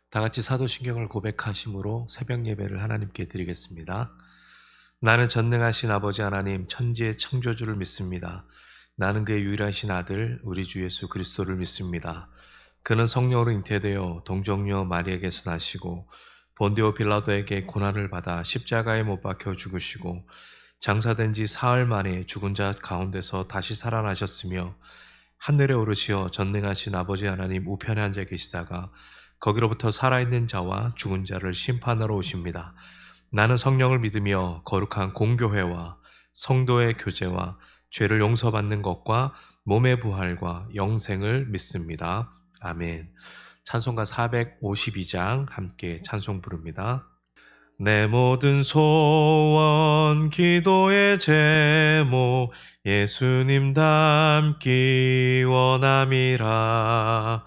다 같이 사도신경을 고백하심으로 새벽 예배를 하나님께 드리겠습니다. 나는 전능하신 아버지 하나님 천지의 창조주를 믿습니다. 나는 그의 유일하신 아들 우리 주 예수 그리스도를 믿습니다. 그는 성령으로 잉태되어 동정녀 마리아에게서 나시고 본디오 빌라도에게 고난을 받아 십자가에 못 박혀 죽으시고 장사된 지 사흘 만에 죽은 자 가운데서 다시 살아나셨으며 하늘에 오르시어 전능하신 아버지 하나님 우편에 앉아 계시다가 거기로부터 살아있는 자와 죽은 자를 심판하러 오십니다. 나는 성령을 믿으며 거룩한 공교회와 성도의 교제와 죄를 용서받는 것과 몸의 부활과 영생을 믿습니다. 아멘. 찬송가 452장 함께 찬송 부릅니다. 내 모든 소원 기도의 제목 예수님 닮기 원함이라.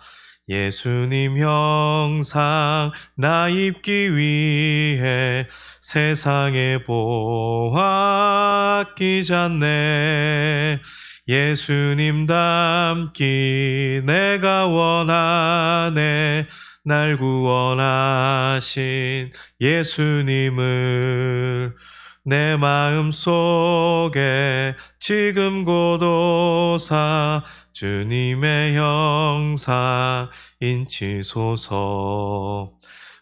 예수님 형상 나 입기 위해 세상의 보화 끼잖네. 예수님 닮기 내가 원하네. 날 구원하신 예수님을 내 마음속에 지금 고도사 주님의 형상 인치소서.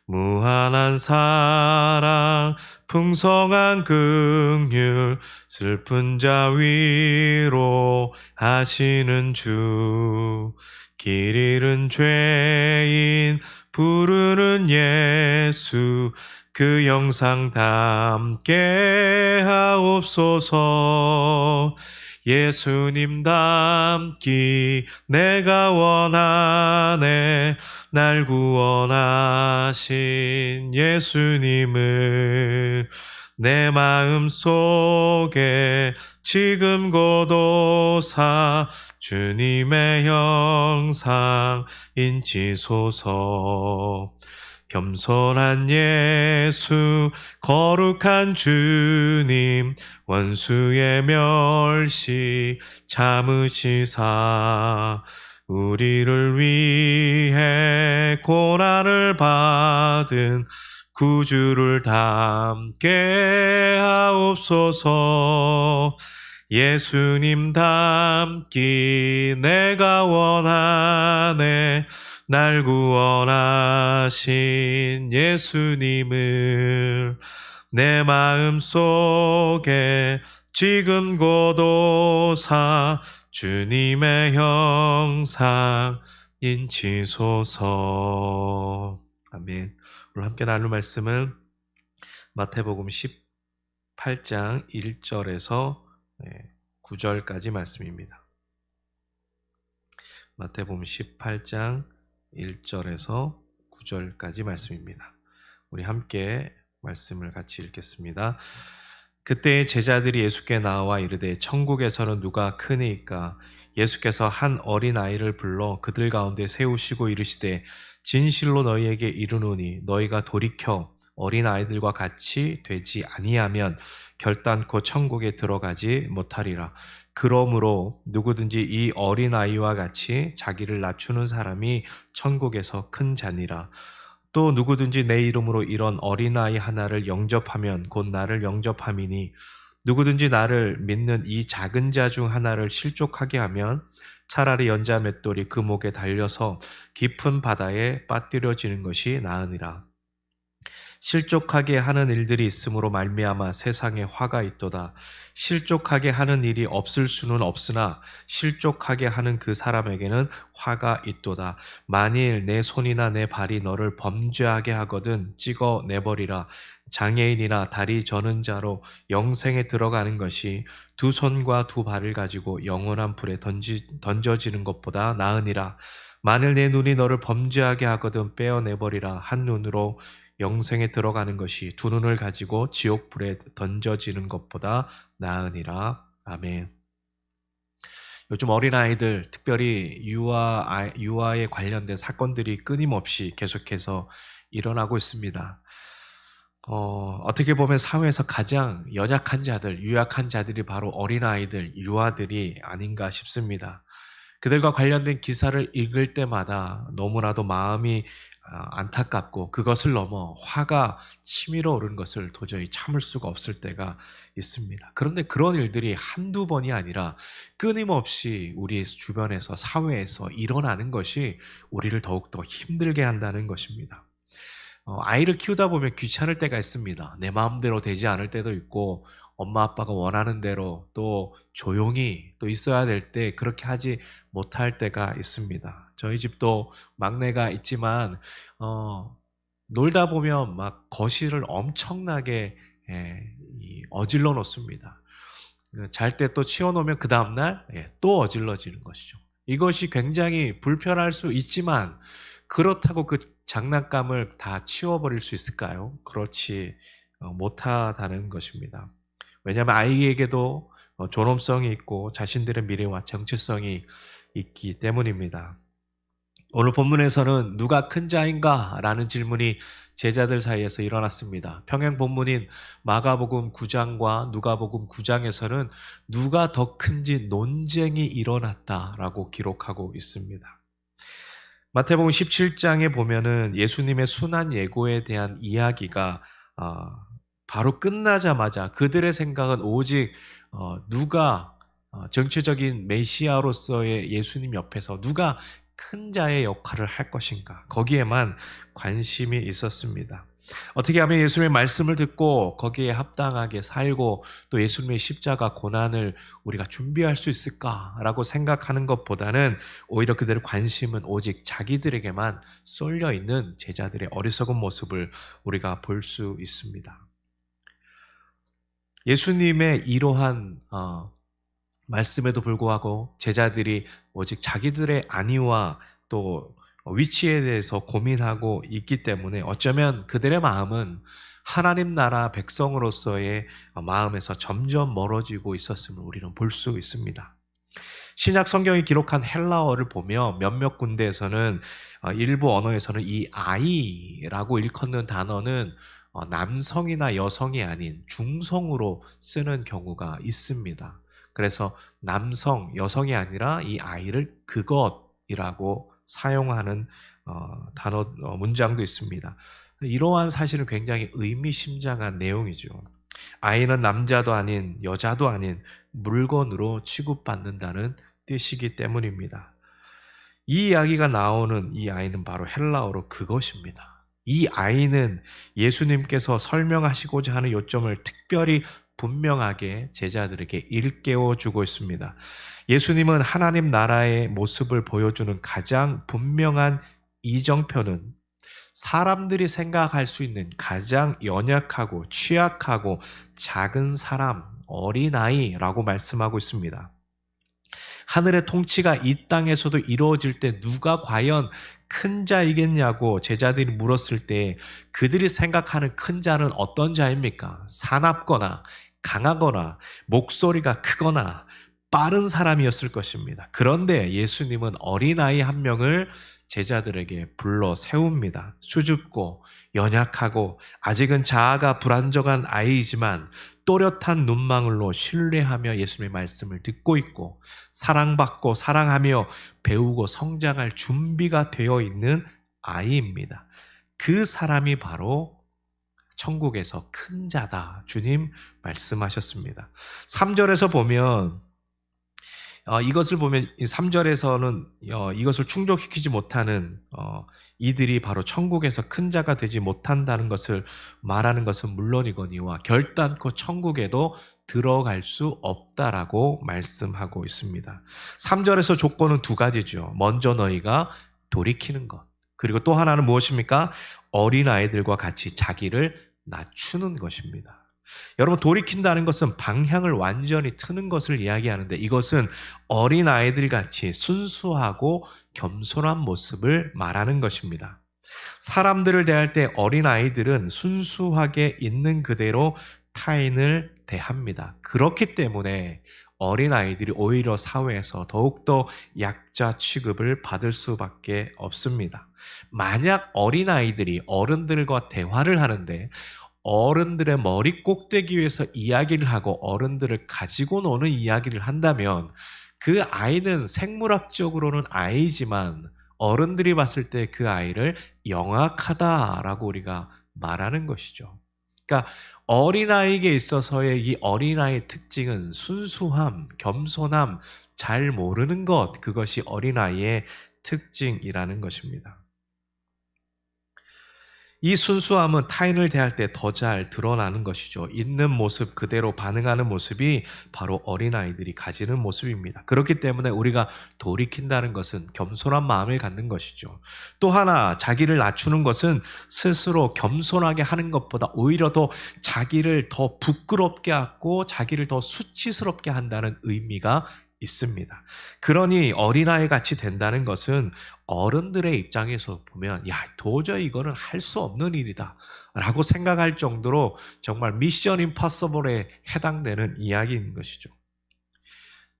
무한한 사랑 풍성한 긍휼 슬픈 자 위로 하시는 주. 길 잃은 죄인 부르는 예수 그 영상 담게 하옵소서. 예수님 닮기 내가 원하네. 날 구원하신 예수님을 내 마음속에 지금 고도사 주님의 형상 인치소서. 겸손한 예수 거룩한 주님 원수의 멸시 참으시사 우리를 위해 고난을 받은 구주를 닮게 하옵소서. 예수님 닮기 내가 원하네. 날 구원하신 예수님을 내 마음속에 지금 고도사 주님의 형상 인치소서. 아멘. 오늘 함께 나눌 말씀은 마태복음 18장 1절에서 9절까지 말씀입니다. 마태복음 18장 1절에서 9절까지 말씀입니다. 우리 함께 말씀을 같이 읽겠습니다. 그때 제자들이 예수께 나와 이르되 천국에서는 누가 크니까? 예수께서 한 어린아이를 불러 그들 가운데 세우시고 이르시되 진실로 너희에게 이르노니 너희가 돌이켜 어린아이들과 같이 되지 아니하면 결단코 천국에 들어가지 못하리라. 그러므로 누구든지 이 어린아이와 같이 자기를 낮추는 사람이 천국에서 큰 자니라. 또 누구든지 내 이름으로 이런 어린아이 하나를 영접하면 곧 나를 영접함이니 누구든지 나를 믿는 이 작은 자 중 하나를 실족하게 하면 차라리 연자 맷돌이 그 목에 달려서 깊은 바다에 빠뜨려지는 것이 나으니라. 실족하게 하는 일들이 있으므로 말미암아 세상에 화가 있도다. 실족하게 하는 일이 없을 수는 없으나 실족하게 하는 그 사람에게는 화가 있도다. 만일 내 손이나 내 발이 너를 범죄하게 하거든 찍어 내버리라. 장애인이나 다리 저는 자로 영생에 들어가는 것이 두 손과 두 발을 가지고 영원한 불에 던져지는 것보다 나으니라. 만일 내 눈이 너를 범죄하게 하거든 빼어내버리라. 한 눈으로 영생에 들어가는 것이 두 눈을 가지고 지옥불에 던져지는 것보다 나으니라. 아멘. 요즘 어린아이들, 특별히 유아에 관련된 사건들이 끊임없이 계속해서 일어나고 있습니다. 어떻게 보면 사회에서 가장 연약한 자들, 유약한 자들이 바로 어린아이들, 유아들이 아닌가 싶습니다. 그들과 관련된 기사를 읽을 때마다 너무나도 마음이 안타깝고 그것을 넘어 화가 치밀어 오르는 것을 도저히 참을 수가 없을 때가 있습니다. 그런데 그런 일들이 한두 번이 아니라 끊임없이 우리 주변에서 사회에서 일어나는 것이 우리를 더욱더 힘들게 한다는 것입니다. 아이를 키우다 보면 귀찮을 때가 있습니다. 내 마음대로 되지 않을 때도 있고 엄마 아빠가 원하는 대로 또 조용히 또 있어야 될 때 그렇게 하지 못할 때가 있습니다. 저희 집도 막내가 있지만 놀다 보면 막 거실을 엄청나게 어질러 놓습니다. 잘 때 또 치워놓으면 그 다음날 또 어질러지는 것이죠. 이것이 굉장히 불편할 수 있지만 그렇다고 그 장난감을 다 치워버릴 수 있을까요? 그렇지 못하다는 것입니다. 왜냐하면 아이에게도 존엄성이 있고 자신들의 미래와 정체성이 있기 때문입니다. 오늘 본문에서는 누가 큰 자인가? 라는 질문이 제자들 사이에서 일어났습니다. 평행 본문인 마가복음 9장과 누가복음 9장에서는 누가 더 큰지 논쟁이 일어났다라고 기록하고 있습니다. 마태복음 17장에 보면은 예수님의 순환 예고에 대한 이야기가 바로 끝나자마자 그들의 생각은 오직 누가 정치적인 메시아로서의 예수님 옆에서 누가 큰 자의 역할을 할 것인가, 거기에만 관심이 있었습니다. 어떻게 하면 예수님의 말씀을 듣고 거기에 합당하게 살고 또 예수님의 십자가 고난을 우리가 준비할 수 있을까라고 생각하는 것보다는 오히려 그들의 관심은 오직 자기들에게만 쏠려 있는 제자들의 어리석은 모습을 우리가 볼 수 있습니다. 예수님의 이러한 말씀에도 불구하고 제자들이 오직 자기들의 안위와 또 위치에 대해서 고민하고 있기 때문에 어쩌면 그들의 마음은 하나님 나라 백성으로서의 마음에서 점점 멀어지고 있었음을 우리는 볼 수 있습니다. 신약 성경이 기록한 헬라어를 보며 몇몇 군데에서는 일부 언어에서는 이 아이라고 일컫는 단어는 남성이나 여성이 아닌 중성으로 쓰는 경우가 있습니다. 그래서 남성, 여성이 아니라 이 아이를 그것이라고 사용하는 문장도 있습니다. 이러한 사실은 굉장히 의미심장한 내용이죠. 아이는 남자도 아닌 여자도 아닌 물건으로 취급받는다는 뜻이기 때문입니다. 이 이야기가 나오는 이 아이는 바로 헬라어로 그것입니다. 이 아이는 예수님께서 설명하시고자 하는 요점을 특별히 분명하게 제자들에게 일깨워 주고 있습니다. 예수님은 하나님 나라의 모습을 보여주는 가장 분명한 이정표는 사람들이 생각할 수 있는 가장 연약하고 취약하고 작은 사람, 어린아이라고 말씀하고 있습니다. 하늘의 통치가 이 땅에서도 이루어질 때 누가 과연 큰 자이겠냐고 제자들이 물었을 때 그들이 생각하는 큰 자는 어떤 자입니까? 사납거나 강하거나 목소리가 크거나 빠른 사람이었을 것입니다. 그런데 예수님은 어린아이 한 명을 제자들에게 불러 세웁니다. 수줍고 연약하고 아직은 자아가 불안정한 아이이지만 또렷한 눈망울로 신뢰하며 예수님의 말씀을 듣고 있고 사랑받고 사랑하며 배우고 성장할 준비가 되어 있는 아이입니다. 그 사람이 바로 천국에서 큰 자다. 주님 말씀하셨습니다. 3절에서 보면 이것을 보면 3절에서는 이것을 충족시키지 못하는 이들이 바로 천국에서 큰 자가 되지 못한다는 것을 말하는 것은 물론이거니와 결단코 천국에도 들어갈 수 없다라고 말씀하고 있습니다. 3절에서 조건은 두 가지죠. 먼저 너희가 돌이키는 것. 그리고 또 하나는 무엇입니까? 어린아이들과 같이 자기를 낮추는 것입니다. 여러분, 돌이킨다는 것은 방향을 완전히 트는 것을 이야기하는데 이것은 어린아이들 같이 순수하고 겸손한 모습을 말하는 것입니다. 사람들을 대할 때 어린아이들은 순수하게 있는 그대로 타인을 대합니다. 그렇기 때문에 어린아이들이 오히려 사회에서 더욱더 약자 취급을 받을 수밖에 없습니다. 만약 어린아이들이 어른들과 대화를 하는데 어른들의 머리 꼭대기 위에서 이야기를 하고 어른들을 가지고 노는 이야기를 한다면 그 아이는 생물학적으로는 아이지만 어른들이 봤을 때 그 아이를 영악하다라고 우리가 말하는 것이죠. 그러니까 어린아이에게 있어서의 이 어린아이의 특징은 순수함, 겸손함, 잘 모르는 것, 그것이 어린아이의 특징이라는 것입니다. 이 순수함은 타인을 대할 때 더 잘 드러나는 것이죠. 있는 모습 그대로 반응하는 모습이 바로 어린아이들이 가지는 모습입니다. 그렇기 때문에 우리가 돌이킨다는 것은 겸손한 마음을 갖는 것이죠. 또 하나, 자기를 낮추는 것은 스스로 겸손하게 하는 것보다 오히려 더 자기를 더 부끄럽게 하고 자기를 더 수치스럽게 한다는 의미가 있습니다. 그러니 어린아이 같이 된다는 것은 어른들의 입장에서 보면 도저히 이거는 할 수 없는 일이다 라고 생각할 정도로 정말 미션 임파서블에 해당되는 이야기인 것이죠.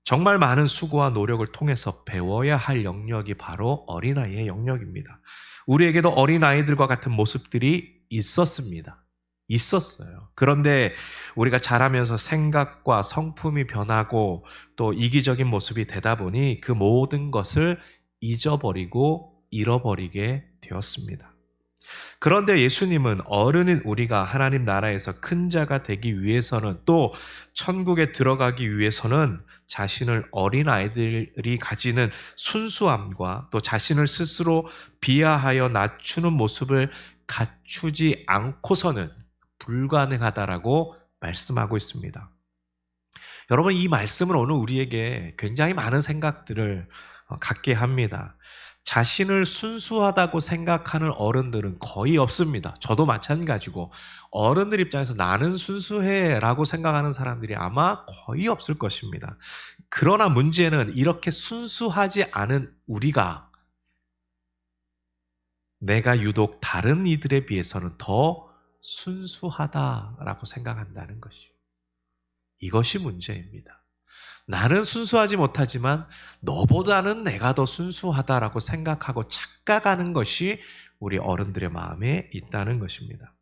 정말 많은 수고와 노력을 통해서 배워야 할 영역이 바로 어린아이의 영역입니다. 우리에게도 어린아이들과 같은 모습들이 있었어요. 그런데 우리가 자라면서 생각과 성품이 변하고 또 이기적인 모습이 되다 보니 그 모든 것을 잊어버리고 잃어버리게 되었습니다. 그런데 예수님은 어른인 우리가 하나님 나라에서 큰 자가 되기 위해서는 또 천국에 들어가기 위해서는 자신을 어린아이들이 가지는 순수함과 또 자신을 스스로 비하하여 낮추는 모습을 갖추지 않고서는 불가능하다라고 말씀하고 있습니다. 여러분, 이 말씀은 오늘 우리에게 굉장히 많은 생각들을 갖게 합니다. 자신을 순수하다고 생각하는 어른들은 거의 없습니다. 저도 마찬가지고 어른들 입장에서 나는 순수해 라고 생각하는 사람들이 아마 거의 없을 것입니다. 그러나 문제는 이렇게 순수하지 않은 우리가 내가 유독 다른 이들에 비해서는 더 순수하다라고 생각한다는 것이요. 이것이 문제입니다. 나는 순수하지 못하지만 너보다는 내가 더 순수하다라고 생각하고 착각하는 것이 우리 어른들의 마음에 있다는 것입니다.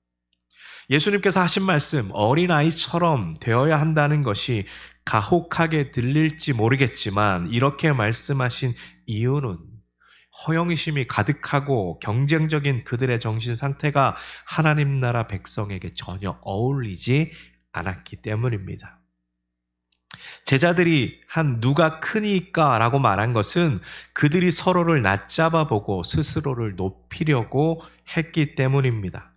예수님께서 하신 말씀, 어린아이처럼 되어야 한다는 것이 가혹하게 들릴지 모르겠지만 이렇게 말씀하신 이유는 허영심이 가득하고 경쟁적인 그들의 정신 상태가 하나님 나라 백성에게 전혀 어울리지 않았기 때문입니다. 제자들이 누가 크니까 라고 말한 것은 그들이 서로를 낮잡아 보고 스스로를 높이려고 했기 때문입니다.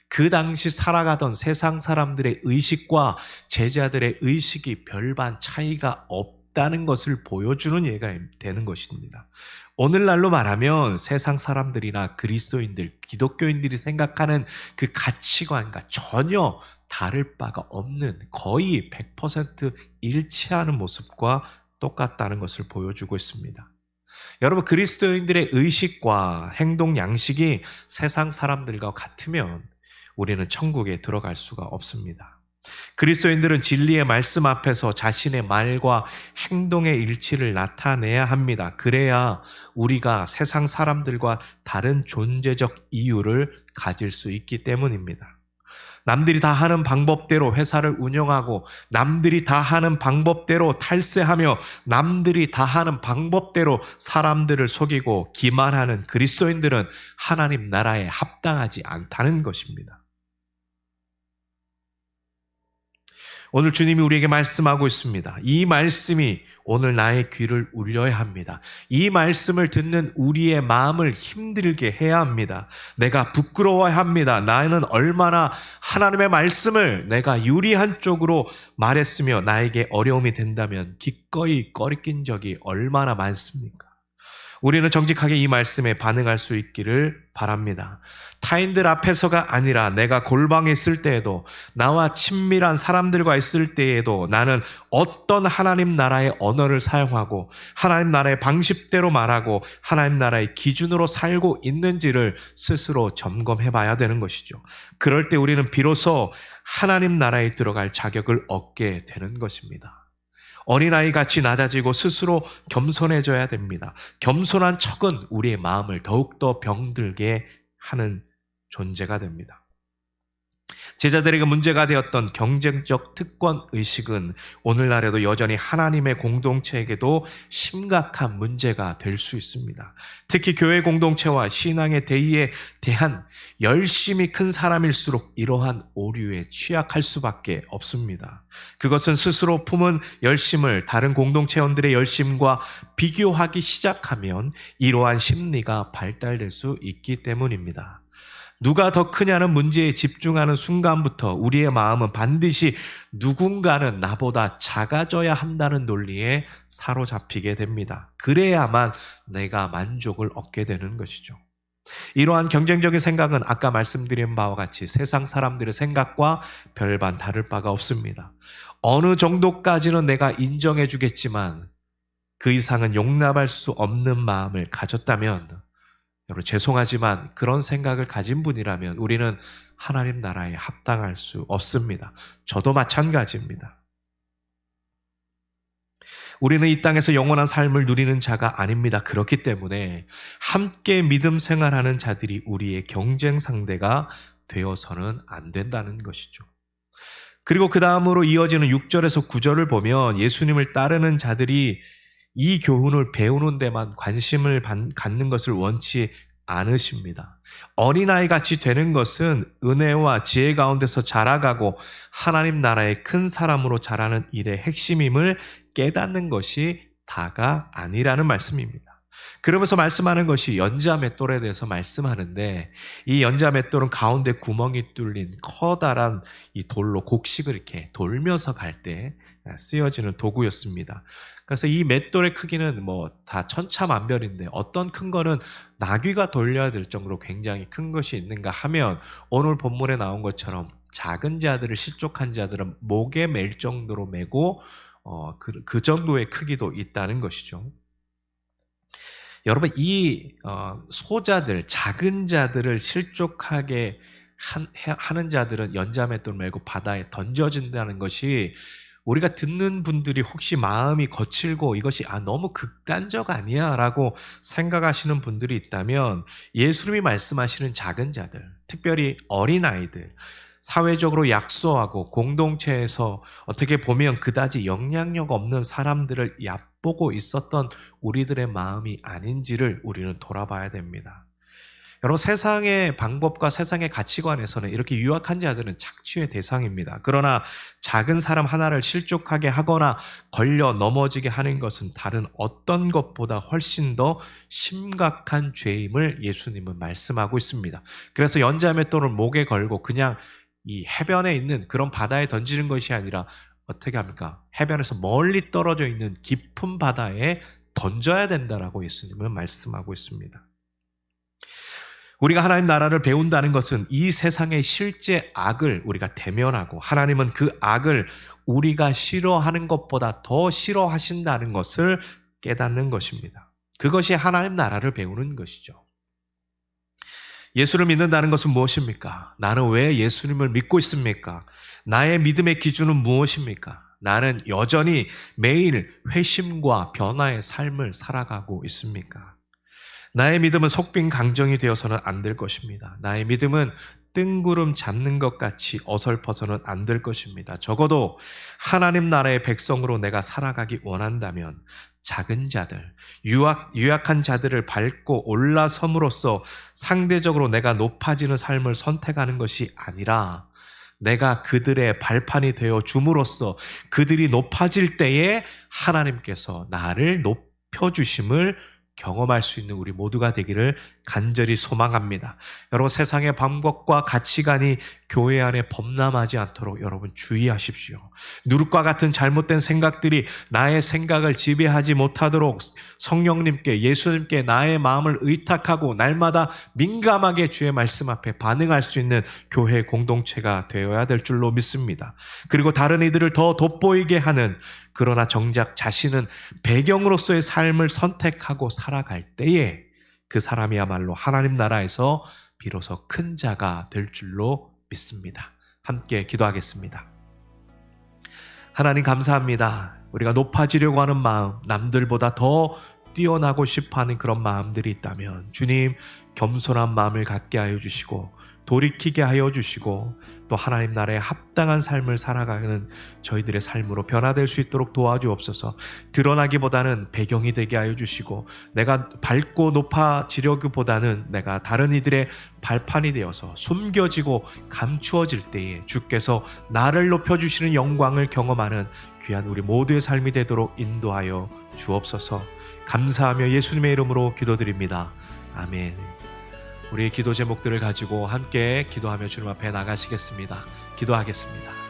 그 당시 살아가던 세상 사람들의 의식과 제자들의 의식이 별반 차이가 없다는 것을 보여주는 예가 되는 것입니다. 오늘날로 말하면 세상 사람들이나 그리스도인들, 기독교인들이 생각하는 그 가치관과 전혀 다를 바가 없는 거의 100% 일치하는 모습과 똑같다는 것을 보여주고 있습니다. 여러분, 그리스도인들의 의식과 행동 양식이 세상 사람들과 같으면 우리는 천국에 들어갈 수가 없습니다. 그리스도인들은 진리의 말씀 앞에서 자신의 말과 행동의 일치를 나타내야 합니다. 그래야 우리가 세상 사람들과 다른 존재적 이유를 가질 수 있기 때문입니다. 남들이 다 하는 방법대로 회사를 운영하고 남들이 다 하는 방법대로 탈세하며 남들이 다 하는 방법대로 사람들을 속이고 기만하는 그리스도인들은 하나님 나라에 합당하지 않다는 것입니다. 오늘 주님이 우리에게 말씀하고 있습니다. 이 말씀이 오늘 나의 귀를 울려야 합니다. 이 말씀을 듣는 우리의 마음을 힘들게 해야 합니다. 내가 부끄러워야 합니다. 나는 얼마나 하나님의 말씀을 내가 유리한 쪽으로 말했으며 나에게 어려움이 된다면 기꺼이 꺼리낀 적이 얼마나 많습니까? 우리는 정직하게 이 말씀에 반응할 수 있기를 바랍니다. 타인들 앞에서가 아니라 내가 골방에 있을 때에도 나와 친밀한 사람들과 있을 때에도 나는 어떤 하나님 나라의 언어를 사용하고 하나님 나라의 방식대로 말하고 하나님 나라의 기준으로 살고 있는지를 스스로 점검해 봐야 되는 것이죠. 그럴 때 우리는 비로소 하나님 나라에 들어갈 자격을 얻게 되는 것입니다. 어린아이같이 낮아지고 스스로 겸손해져야 됩니다. 겸손한 척은 우리의 마음을 더욱더 병들게 하는 존재가 됩니다. 제자들에게 문제가 되었던 경쟁적 특권 의식은 오늘날에도 여전히 하나님의 공동체에게도 심각한 문제가 될 수 있습니다. 특히 교회 공동체와 신앙의 대의에 대한 열심이 큰 사람일수록 이러한 오류에 취약할 수밖에 없습니다. 그것은 스스로 품은 열심을 다른 공동체원들의 열심과 비교하기 시작하면 이러한 심리가 발달될 수 있기 때문입니다. 누가 더 크냐는 문제에 집중하는 순간부터 우리의 마음은 반드시 누군가는 나보다 작아져야 한다는 논리에 사로잡히게 됩니다. 그래야만 내가 만족을 얻게 되는 것이죠. 이러한 경쟁적인 생각은 아까 말씀드린 바와 같이 세상 사람들의 생각과 별반 다를 바가 없습니다. 어느 정도까지는 내가 인정해 주겠지만 그 이상은 용납할 수 없는 마음을 가졌다면, 여러분 죄송하지만 그런 생각을 가진 분이라면 우리는 하나님 나라에 합당할 수 없습니다. 저도 마찬가지입니다. 우리는 이 땅에서 영원한 삶을 누리는 자가 아닙니다. 그렇기 때문에 함께 믿음 생활하는 자들이 우리의 경쟁 상대가 되어서는 안 된다는 것이죠. 그리고 그 다음으로 이어지는 6절에서 9절을 보면 예수님을 따르는 자들이 이 교훈을 배우는 데만 관심을 갖는 것을 원치 않으십니다. 어린아이 같이 되는 것은 은혜와 지혜 가운데서 자라가고 하나님 나라의 큰 사람으로 자라는 일의 핵심임을 깨닫는 것이 다가 아니라는 말씀입니다. 그러면서 말씀하는 것이 연자맷돌에 대해서 말씀하는데, 이 연자맷돌은 가운데 구멍이 뚫린 커다란 이 돌로 곡식을 이렇게 돌면서 갈 때 쓰여지는 도구였습니다. 그래서 이 맷돌의 크기는 뭐 다 천차만별인데 어떤 큰 거는 나귀가 돌려야 될 정도로 굉장히 큰 것이 있는가 하면, 오늘 본문에 나온 것처럼 작은 자들을 실족한 자들은 목에 맬 정도로 메고 그 정도의 크기도 있다는 것이죠. 여러분 이 소자들, 작은 자들을 실족하게 하는 자들은 연자맷돌을 메고 바다에 던져진다는 것이, 우리가 듣는 분들이 혹시 마음이 거칠고 이것이 너무 극단적 아니야 라고 생각하시는 분들이 있다면, 예수님이 말씀하시는 작은 자들, 특별히 어린아이들, 사회적으로 약소하고 공동체에서 어떻게 보면 그다지 영향력 없는 사람들을 얕보고 있었던 우리들의 마음이 아닌지를 우리는 돌아봐야 됩니다. 여러분 세상의 방법과 세상의 가치관에서는 이렇게 유약한 자들은 착취의 대상입니다. 그러나 작은 사람 하나를 실족하게 하거나 걸려 넘어지게 하는 것은 다른 어떤 것보다 훨씬 더 심각한 죄임을 예수님은 말씀하고 있습니다. 그래서 연자맷돌을 목에 걸고 그냥 이 해변에 있는 그런 바다에 던지는 것이 아니라 어떻게 합니까? 해변에서 멀리 떨어져 있는 깊은 바다에 던져야 된다라고 예수님은 말씀하고 있습니다. 우리가 하나님 나라를 배운다는 것은 이 세상의 실제 악을 우리가 대면하고, 하나님은 그 악을 우리가 싫어하는 것보다 더 싫어하신다는 것을 깨닫는 것입니다. 그것이 하나님 나라를 배우는 것이죠. 예수를 믿는다는 것은 무엇입니까? 나는 왜 예수님을 믿고 있습니까? 나의 믿음의 기준은 무엇입니까? 나는 여전히 매일 회심과 변화의 삶을 살아가고 있습니까? 나의 믿음은 속빈 강정이 되어서는 안 될 것입니다. 나의 믿음은 뜬구름 잡는 것 같이 어설퍼서는 안 될 것입니다. 적어도 하나님 나라의 백성으로 내가 살아가기 원한다면 작은 자들, 유약한 자들을 밟고 올라섬으로써 상대적으로 내가 높아지는 삶을 선택하는 것이 아니라, 내가 그들의 발판이 되어 줌으로써 그들이 높아질 때에 하나님께서 나를 높여주심을 경험할 수 있는 우리 모두가 되기를 간절히 소망합니다. 여러분 세상의 방법과 가치관이 교회 안에 범람하지 않도록 여러분 주의하십시오. 누룩과 같은 잘못된 생각들이 나의 생각을 지배하지 못하도록 성령님께, 예수님께 나의 마음을 의탁하고 날마다 민감하게 주의 말씀 앞에 반응할 수 있는 교회 공동체가 되어야 될 줄로 믿습니다. 그리고 다른 이들을 더 돋보이게 하는, 그러나 정작 자신은 배경으로서의 삶을 선택하고 살아갈 때에 그 사람이야말로 하나님 나라에서 비로소 큰 자가 될 줄로 믿습니다. 함께 기도하겠습니다. 하나님 감사합니다. 우리가 높아지려고 하는 마음, 남들보다 더 뛰어나고 싶어하는 그런 마음들이 있다면 주님 겸손한 마음을 갖게 하여 주시고 돌이키게 하여 주시고 또 하나님 나라에 합당한 삶을 살아가는 저희들의 삶으로 변화될 수 있도록 도와주옵소서. 드러나기보다는 배경이 되게 하여 주시고, 내가 밝고 높아지려기보다는 내가 다른 이들의 발판이 되어서 숨겨지고 감추어질 때에 주께서 나를 높여주시는 영광을 경험하는 귀한 우리 모두의 삶이 되도록 인도하여 주옵소서. 감사하며 예수님의 이름으로 기도드립니다. 아멘. 우리의 기도 제목들을 가지고 함께 기도하며 주님 앞에 나가시겠습니다. 기도하겠습니다.